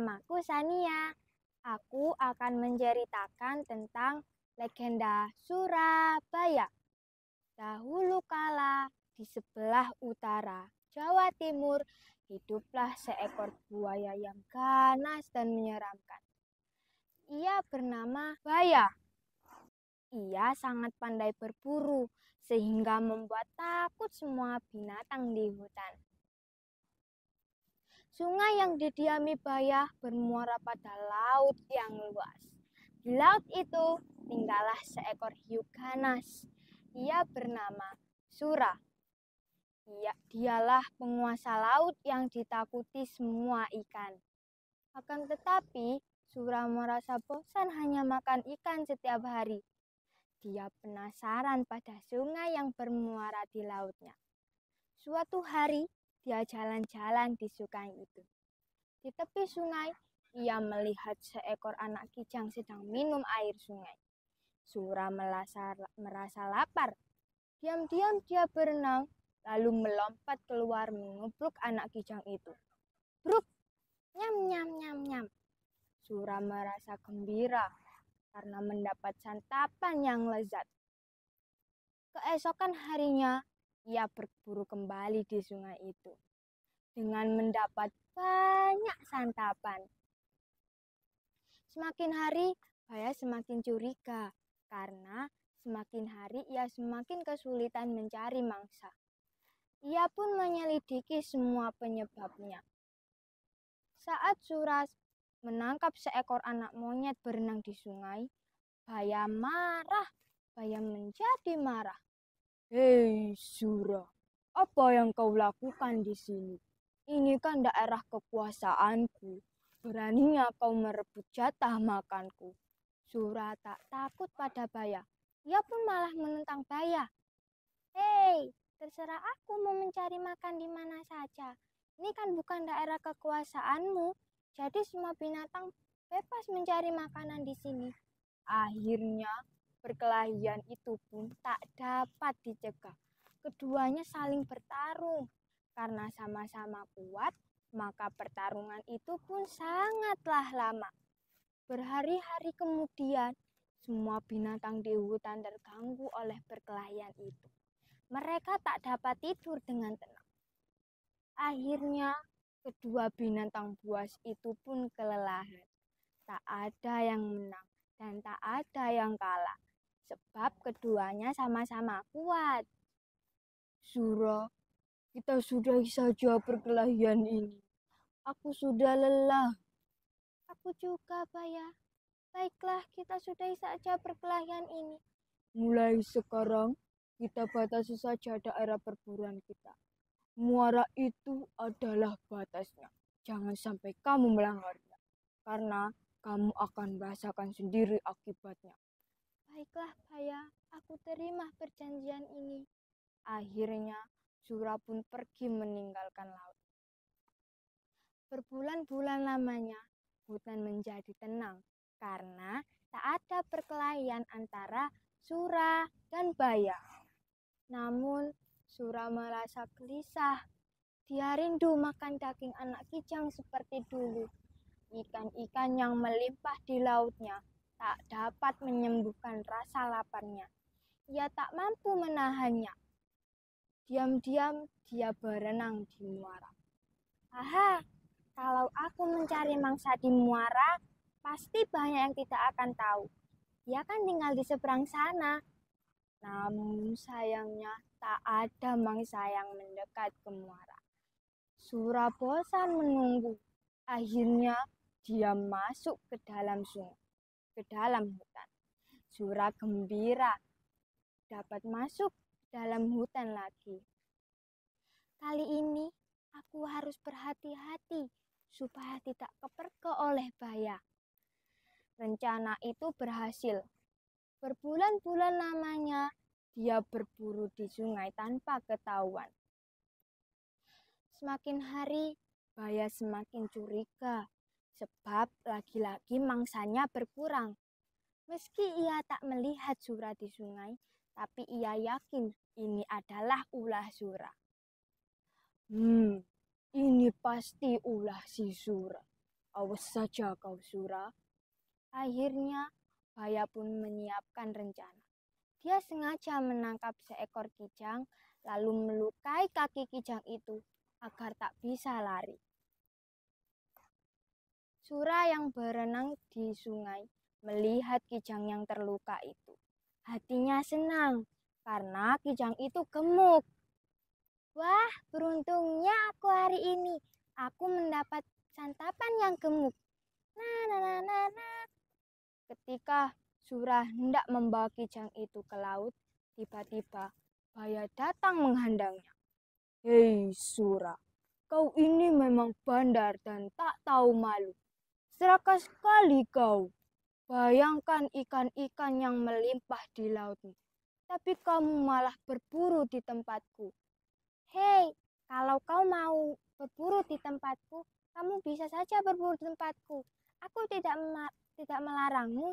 Namaku Sania. Aku akan menceritakan tentang legenda Surabaya. Dahulu kala di sebelah utara Jawa Timur hiduplah seekor buaya yang ganas dan menyeramkan. Ia bernama Baya. Ia sangat pandai berburu sehingga membuat takut semua binatang di hutan. Sungai yang didiami Baya bermuara pada laut yang luas. Di laut itu tinggallah seekor hiu ganas. Ia bernama Sura. Dialah penguasa laut yang ditakuti semua ikan. Akan tetapi, Sura merasa bosan hanya makan ikan setiap hari. Dia penasaran pada sungai yang bermuara di lautnya. Suatu hari, dia jalan-jalan di sungai itu. Di tepi sungai, ia melihat seekor anak kijang sedang minum air sungai. Sura merasa lapar. Diam-diam dia berenang, lalu melompat keluar mengupluk anak kijang itu. Bruk! Nyam, nyam, nyam, nyam. Sura merasa gembira karena mendapat santapan yang lezat. Keesokan harinya, ia berburu kembali di sungai itu. Dengan mendapat banyak santapan. Semakin hari, Baya semakin curiga karena semakin hari ia semakin kesulitan mencari mangsa. Ia pun menyelidiki semua penyebabnya. Saat Sura menangkap seekor anak monyet berenang di sungai, Baya marah. Baya menjadi marah. Hei Sura, apa yang kau lakukan di sini? Ini kan daerah kekuasaanku. Beraninya kau merebut jatah makanku. Sura tak takut pada Baya. Ia pun malah menentang Baya. Hei, terserah aku mau mencari makan di mana saja. Ini kan bukan daerah kekuasaanmu. Jadi semua binatang bebas mencari makanan di sini. Akhirnya perkelahian itu pun tak dapat dicegah. Keduanya saling bertarung. Karena sama-sama kuat, maka pertarungan itu pun sangatlah lama. Berhari-hari kemudian, semua binatang di hutan terganggu oleh perkelahian itu. Mereka tak dapat tidur dengan tenang. Akhirnya, kedua binatang buas itu pun kelelahan. Tak ada yang menang dan tak ada yang kalah. Sebab keduanya sama-sama kuat. Sura, kita sudahi saja perkelahian ini. Aku sudah lelah. Aku juga, Baya. Baiklah, kita sudahi saja perkelahian ini. Mulai sekarang, kita batasi saja daerah perburuan kita. Muara itu adalah batasnya. Jangan sampai kamu melanggarnya. Karena kamu akan merasakan sendiri akibatnya. Baiklah, Baya. Aku terima perjanjian ini. Akhirnya, Sura pun pergi meninggalkan laut. Berbulan-bulan lamanya, hutan menjadi tenang karena tak ada perkelahian antara Sura dan Baya. Namun, Sura merasa gelisah. Dia rindu makan daging anak kijang seperti dulu. Ikan-ikan yang melimpah di lautnya tak dapat menyembuhkan rasa laparnya. Ia tak mampu menahannya. Diam-diam dia berenang di muara. Aha, kalau aku mencari mangsa di muara, pasti banyak yang tidak akan tahu. Dia kan tinggal di seberang sana. Namun sayangnya tak ada mangsa yang mendekat ke muara. Sura bosan menunggu. Akhirnya dia masuk ke dalam sungai, ke dalam hutan. Sura gembira dapat masuk dalam hutan lagi. Kali ini aku harus berhati-hati supaya tidak kepergok oleh Baya. Rencana itu berhasil. Berbulan-bulan lamanya dia berburu di sungai tanpa ketahuan. Semakin hari Baya semakin curiga sebab lagi-lagi mangsanya berkurang. Meski ia tak melihat Sura di sungai, tapi ia yakin ini adalah ulah Sura. Ini pasti ulah si Sura. Awas saja kau Sura. Akhirnya Baya pun menyiapkan rencana. Dia sengaja menangkap seekor kijang lalu melukai kaki kijang itu agar tak bisa lari. Sura yang berenang di sungai melihat kijang yang terluka itu. Hatinya senang karena kijang itu gemuk. Wah, beruntungnya aku hari ini. Aku mendapat santapan yang gemuk. Nah. Ketika Sura hendak membawa kijang itu ke laut, tiba-tiba Baya datang menghadangnya. Hei Sura, kau ini memang bandar dan tak tahu malu. Serakah sekali kau. Bayangkan ikan-ikan yang melimpah di laut, tapi kamu malah berburu di tempatku. Hei, kalau kau mau berburu di tempatku, kamu bisa saja berburu di tempatku. Aku tidak melarangmu.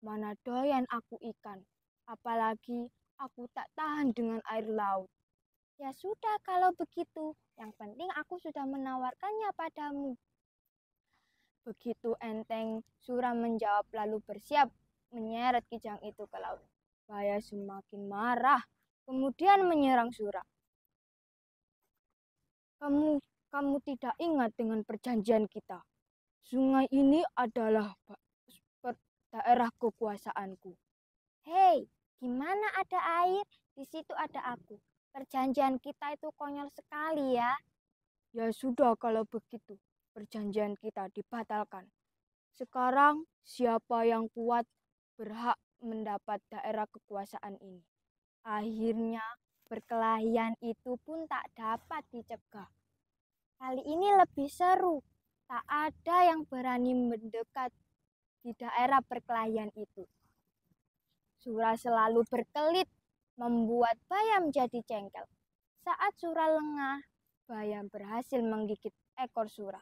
Mana doyan aku ikan. Apalagi aku tak tahan dengan air laut. Ya sudah kalau begitu, yang penting aku sudah menawarkannya padamu. Begitu enteng, Sura menjawab lalu bersiap menyeret kijang itu ke laut. Baya semakin marah, kemudian menyerang Sura. Kamu tidak ingat dengan perjanjian kita. Sungai ini adalah daerah kekuasaanku. Hei, gimana ada air? Di situ ada aku. Perjanjian kita itu konyol sekali ya. Ya sudah kalau begitu, perjanjian kita dibatalkan. Sekarang siapa yang kuat berhak mendapat daerah kekuasaan ini. Akhirnya perkelahian itu pun tak dapat dicegah. Kali ini lebih seru. Tak ada yang berani mendekat di daerah perkelahian itu. Sura selalu berkelit, membuat Baya menjadi jengkel. Saat Sura lengah, Baya berhasil menggigit ekor Sura.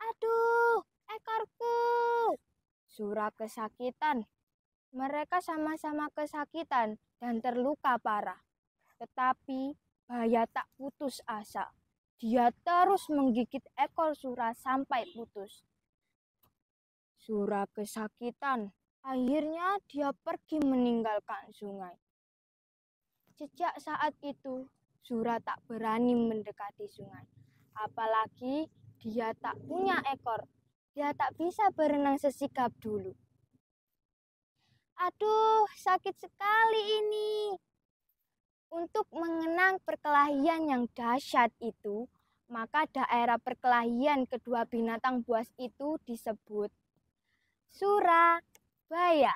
Aduh, ekorku! Sura kesakitan. Mereka sama-sama kesakitan dan terluka parah. Tetapi Baya tak putus asa. Dia terus menggigit ekor Sura sampai putus. Sura kesakitan. Akhirnya dia pergi meninggalkan sungai. Sejak saat itu, Sura tak berani mendekati sungai. Apalagi dia tak punya ekor. Dia tak bisa berenang sesigap dulu. Aduh, sakit sekali ini. Untuk mengenang perkelahian yang dahsyat itu, maka daerah perkelahian kedua binatang buas itu disebut Surabaya.